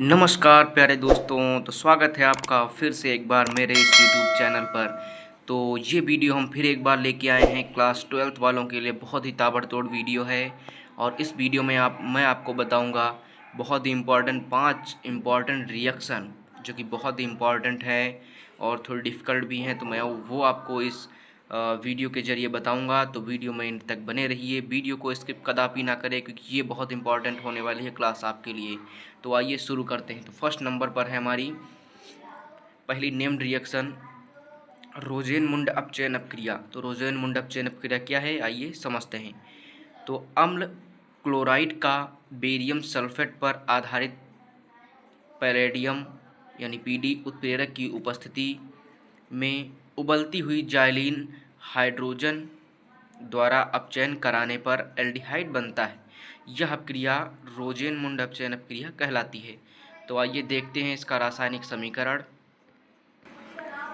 नमस्कार प्यारे दोस्तों। तो स्वागत है आपका फिर से एक बार मेरे इस यूट्यूब चैनल पर। तो ये वीडियो हम फिर एक बार लेके आए हैं क्लास 12th वालों के लिए। बहुत ही ताबड़तोड़ वीडियो है और इस वीडियो में मैं आपको बताऊंगा बहुत ही इम्पॉर्टेंट 5 इम्पॉर्टेंट रिएक्शन जो कि बहुत ही इम्पॉर्टेंट है और थोड़ी डिफ़िकल्ट भी हैं। तो मैं वो आपको इस वीडियो के ज़रिए बताऊंगा। तो वीडियो में एंड तक बने रहिए, वीडियो को स्किप कदापि ना करें क्योंकि ये बहुत इंपॉर्टेंट होने वाली है क्लास आपके लिए। तो आइए शुरू करते हैं। तो फर्स्ट नंबर पर है हमारी पहली नेम्ड रिएक्शन रोजेन-मुंड अपचयन अपक्रिया। तो रोजेन-मुंड अपचयन अपक्रिया क्या है, आइए समझते हैं। तो अम्ल क्लोराइड का बेरियम सल्फेट पर आधारित पैलेडियम यानी पीडी उत्प्रेरक की उपस्थिति में उबलती हुई जाइलीन हाइड्रोजन द्वारा अपचयन कराने पर एल्डिहाइड बनता है। यह अपक्रिया रोजेन-मुंड अपचयन अपक्रिया कहलाती है। तो आइए देखते हैं इसका रासायनिक समीकरण।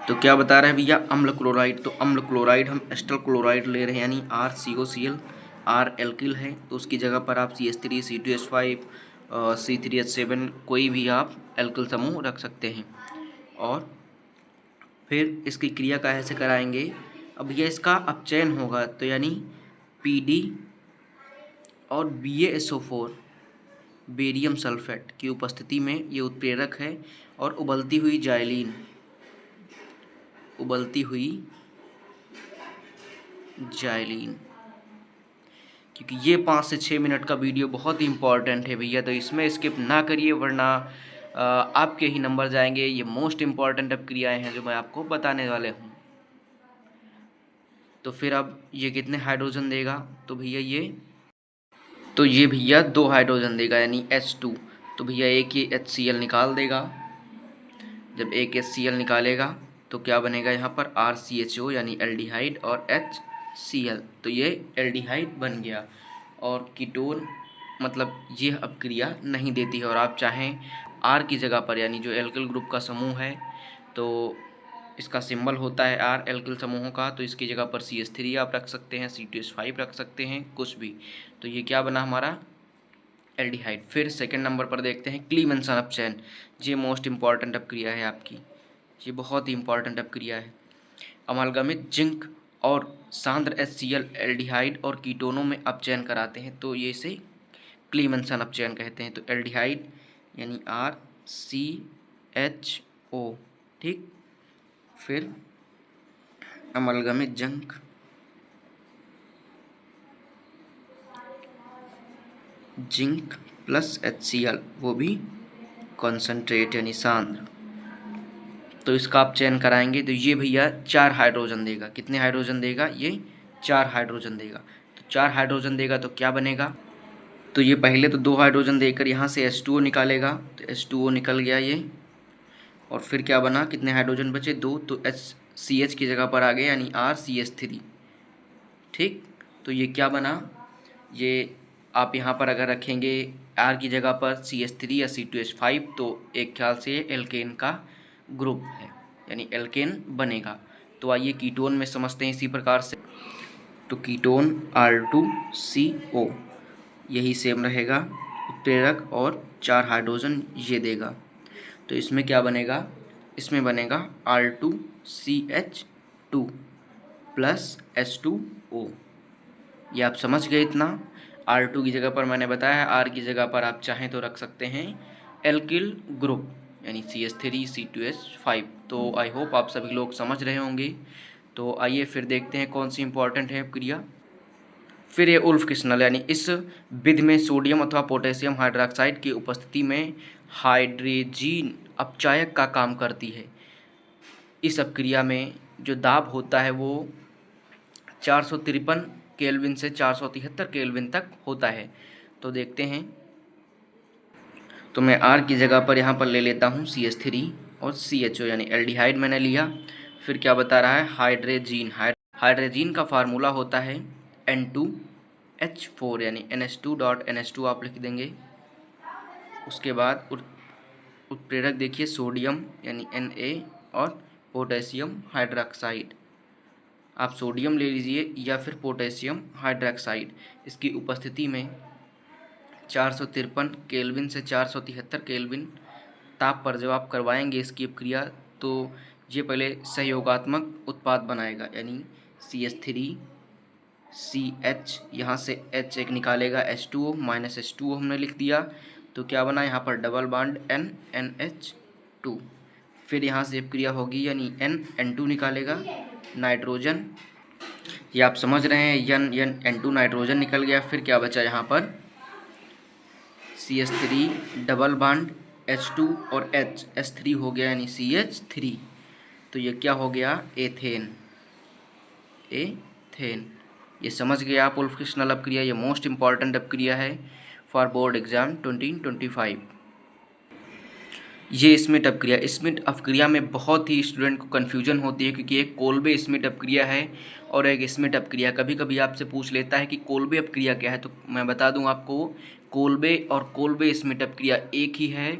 तो क्या बता रहे हैं भैया, अम्ल क्लोराइड। तो अम्ल क्लोराइड हम एस्टर क्लोराइड ले रहे हैं यानी RCOCl, R एल्किल है तो उसकी जगह पर आप CH3 C2H5 C3H7 कोई भी आप एल्किल समूह रख सकते हैं। और फिर इसकी क्रिया कैसे कराएंगे। अब यह इसका अपचयन होगा तो यानी PD और BaSO4 बेरियम सल्फेट की उपस्थिति में ये उत्प्रेरक है और उबलती हुई जाइलीन क्योंकि ये 5 से 6 मिनट का वीडियो बहुत ही इम्पॉर्टेंट है भैया। तो इसमें स्किप ना करिए वरना आपके ही नंबर जाएंगे। ये मोस्ट इम्पॉर्टेंट अब क्रियाएँ हैं जो मैं आपको बताने वाले हूँ। तो फिर अब ये कितने हाइड्रोजन देगा, तो भैया ये भैया 2 हाइड्रोजन देगा यानी H2। तो भैया एक ये HCl निकाल देगा। जब एक HCl निकालेगा तो क्या बनेगा यहाँ पर RCHO यानी एल्डिहाइड और HCl। तो ये एल्डिहाइड बन गया। और कीटोन मतलब ये अपक्रिया नहीं देती है। और आप चाहें R की जगह पर यानी जो एल्किल ग्रुप का समूह है तो इसका सिंबल होता है R एल्किल समूहों का, तो इसकी जगह पर CH3 आप रख सकते हैं, C2H5 रख सकते हैं, कुछ भी। तो ये क्या बना हमारा एल्डिहाइड। फिर सेकंड नंबर पर देखते हैं क्लीमेंसन अपचयन। ये मोस्ट इम्पॉर्टेंट अपक्रिया है आपकी, ये बहुत ही इम्पॉर्टेंट अपक्रिया है। अमालगमित जिंक और सांद्र HCl एल्डिहाइड और कीटोनों में अपचयन कराते हैं तो ये इसे क्लीमेंसन अपचयन कहते हैं। तो एल्डिहाइड यानी RCHO, ठीक। फिर अमालगमित जिंक प्लस HCl वो भी कॉन्सनट्रेट यानी सांद्र, तो इसका आप चयन कराएंगे तो ये भैया 4 हाइड्रोजन देगा। कितने हाइड्रोजन देगा, ये 4 हाइड्रोजन देगा। तो 4 हाइड्रोजन देगा तो क्या बनेगा, तो ये पहले तो 2 हाइड्रोजन देकर यहाँ से H2O निकालेगा तो H2O निकल गया ये। और फिर क्या बना, कितने हाइड्रोजन बचे, 2, तो CH की जगह पर आ गए यानी RCH3, ठीक। तो ये क्या बना, ये आप यहाँ पर अगर रखेंगे R की जगह पर CH3 या C2H5 तो एक ख्याल से ये एल्केन का ग्रुप है यानी एल्केन बनेगा। तो आइए कीटोन में समझते हैं इसी प्रकार से। तो कीटोन R2CO यही सेम रहेगा उत्प्रेरक और 4 हाइड्रोजन ये देगा। तो इसमें क्या बनेगा, इसमें बनेगा R2CH2 प्लस H2O। ये आप समझ गए इतना। R2 की जगह पर मैंने बताया है, R की जगह पर आप चाहें तो रख सकते हैं एल्किल ग्रुप यानी CH3 C2H5। तो आई होप आप सभी लोग समझ रहे होंगे। तो आइए फिर देखते हैं कौन सी इंपॉर्टेंट है क्रिया। फिर ये उल्फ किस्नल यानी इस विधि में सोडियम अथवा पोटेशियम हाइड्रोक्साइड की उपस्थिति में हाइड्रोजीन अपचायक का काम करती है। इस अपक्रिया में जो दाब होता है वो 453 केल्विन से 473 केल्विन तक होता है। तो देखते हैं। तो मैं R की जगह पर यहाँ पर ले लेता हूँ CH3 और CHO यानी एल्डिहाइड मैंने लिया। फिर क्या बता रहा है, हाइड्रोजीन का फार्मूला होता है N2H4 यानी NH2.NH2 आप लिख देंगे। उसके बाद उत्प्रेरक देखिए सोडियम यानी Na और पोटेशियम हाइड्रोक्साइड। आप सोडियम ले लीजिए या फिर पोटेशियम हाइड्रोक्साइड। इसकी उपस्थिति में 453 केल्विन से 473 केल्विन ताप पर जब आप करवाएंगे इसकी अपक्रिया तो ये पहले सहयोगात्मक उत्पाद बनाएगा, यानी CH3CH, यहाँ से H एक निकालेगा H2O माइनस H2O हमने लिख दिया। तो क्या बना यहाँ पर डबल बॉन्ड NH2। फिर यहाँ से अपक्रिया होगी यानी N2 निकालेगा नाइट्रोजन, ये आप समझ रहे हैं, N2 नाइट्रोजन निकल गया। फिर क्या बचा यहाँ पर CH3 डबल बॉन्ड H2 और H3 हो गया यानी CH3। तो ये क्या हो गया एथेन। ये समझ गए आप वोल्फ-किर्शनल अपक्रिया, ये मोस्ट इंपॉर्टेंट अपक्रिया है फॉर बोर्ड एग्जाम 2025। ये स्मिथ अपक्रिया, स्मिथ अपक्रिया में बहुत ही स्टूडेंट को कन्फ्यूजन होती है क्योंकि एक कोल्बे स्मिथ अपक्रिया है और एक स्मिथ अपक्रिया। कभी कभी आपसे पूछ लेता है कि कोल्बे अपक्रिया क्या है, तो मैं बता दूं आपको, कोल्बे और कोल्बे स्मिथ अपक्रिया एक ही है।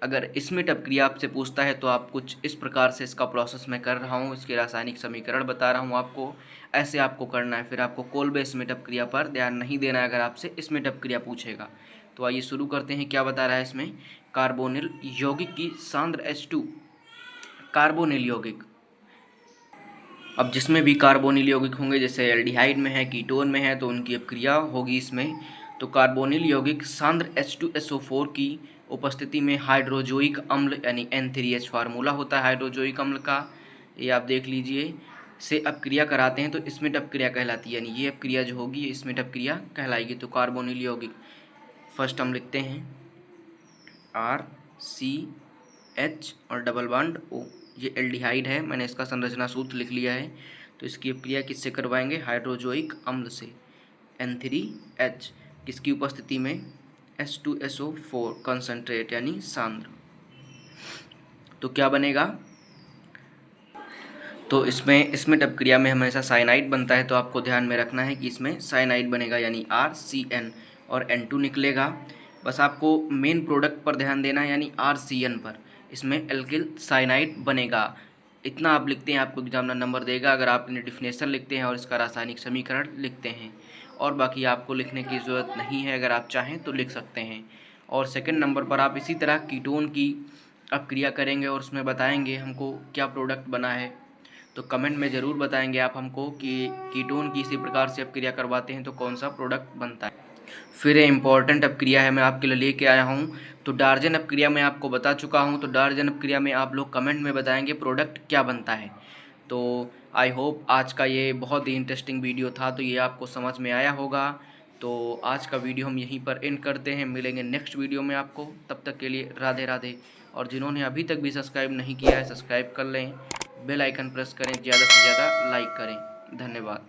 अगर स्मिथ अपक्रिया आपसे पूछता है तो आप कुछ इस प्रकार से इसका प्रोसेस मैं कर रहा हूँ, इसके रासायनिक समीकरण बता रहा हूँ आपको, ऐसे आपको करना है। फिर आपको कोल्बे स्मिथ अपक्रिया पर ध्यान नहीं देना है अगर आपसे स्मिथ अपक्रिया पूछेगा। तो आइए शुरू करते हैं। क्या बता रहा है इसमें, कार्बोनिल यौगिक की सांद्र H2, कार्बोनिल यौगिक। अब जिसमें भी कार्बोनिल यौगिक होंगे, जैसे एल्डिहाइड में है, कीटोन में है, तो उनकी अपक्रिया होगी इसमें। तो कार्बोनिल यौगिक सांद्र H2SO4 की उपस्थिति में हाइड्रोजोइक अम्ल यानी N3H फार्मूला होता है हाइड्रोजोइक अम्ल का, ये आप देख लीजिए, से अपक्रिया कराते हैं तो स्मिथ अपक्रिया कहलाती है, यानी ये अपक्रिया जो होगी ये स्मिथ अपक्रिया कहलाएगी। तो कार्बोनिल यौगिक फर्स्ट हम लिखते हैं RCH और डबल बॉन्ड O, ये एल्डिहाइड है, मैंने इसका संरचना सूत्र लिख लिया है। तो इसकी अपक्रिया किससे करवाएंगे, हाइड्रोजोइक अम्ल से N3H, किसकी उपस्थिति में H2SO4 कंसंट्रेट यानी सांद्र। तो क्या बनेगा, तो इसमें स्मिथ अपक्रिया में हमेशा साइनाइड बनता है, तो आपको ध्यान में रखना है कि इसमें साइनाइड बनेगा यानी RCN और N2 निकलेगा। बस आपको मेन प्रोडक्ट पर ध्यान देना है यानी RCN पर, इसमें एल्किल साइनाइड बनेगा। इतना आप लिखते हैं, आपको एग्जामिनर नंबर देगा अगर आप इन्हें डिफिनेशन लिखते हैं और इसका रासायनिक समीकरण लिखते हैं, और बाकी आपको लिखने की ज़रूरत नहीं है, अगर आप चाहें तो लिख सकते हैं। और सेकंड नंबर पर आप इसी तरह कीटोन की अपक्रिया करेंगे और उसमें बताएंगे हमको क्या प्रोडक्ट बना है। तो कमेंट में ज़रूर बताएंगे आप हमको कि कीटोन की इसी प्रकार से अपक्रिया करवाते हैं तो कौन सा प्रोडक्ट बनता है। फिर ये इम्पॉर्टेंट अपक्रिया है, मैं आपके लिए लेके आया हूँ। तो डार्जन अपक्रिया मैं आपको बता चुका हूँ, तो डार्जन अपक्रिया में आप लोग कमेंट में बताएंगे प्रोडक्ट क्या बनता है। तो आई होप आज का ये बहुत ही इंटरेस्टिंग वीडियो था, तो ये आपको समझ में आया होगा। तो आज का वीडियो हम यहीं पर एंड करते हैं, मिलेंगे नेक्स्ट वीडियो में आपको, तब तक के लिए राधे राधे। और जिन्होंने अभी तक भी सब्सक्राइब नहीं किया है सब्सक्राइब कर लें, बेल आइकन प्रेस करें, ज़्यादा से ज़्यादा लाइक करें। धन्यवाद।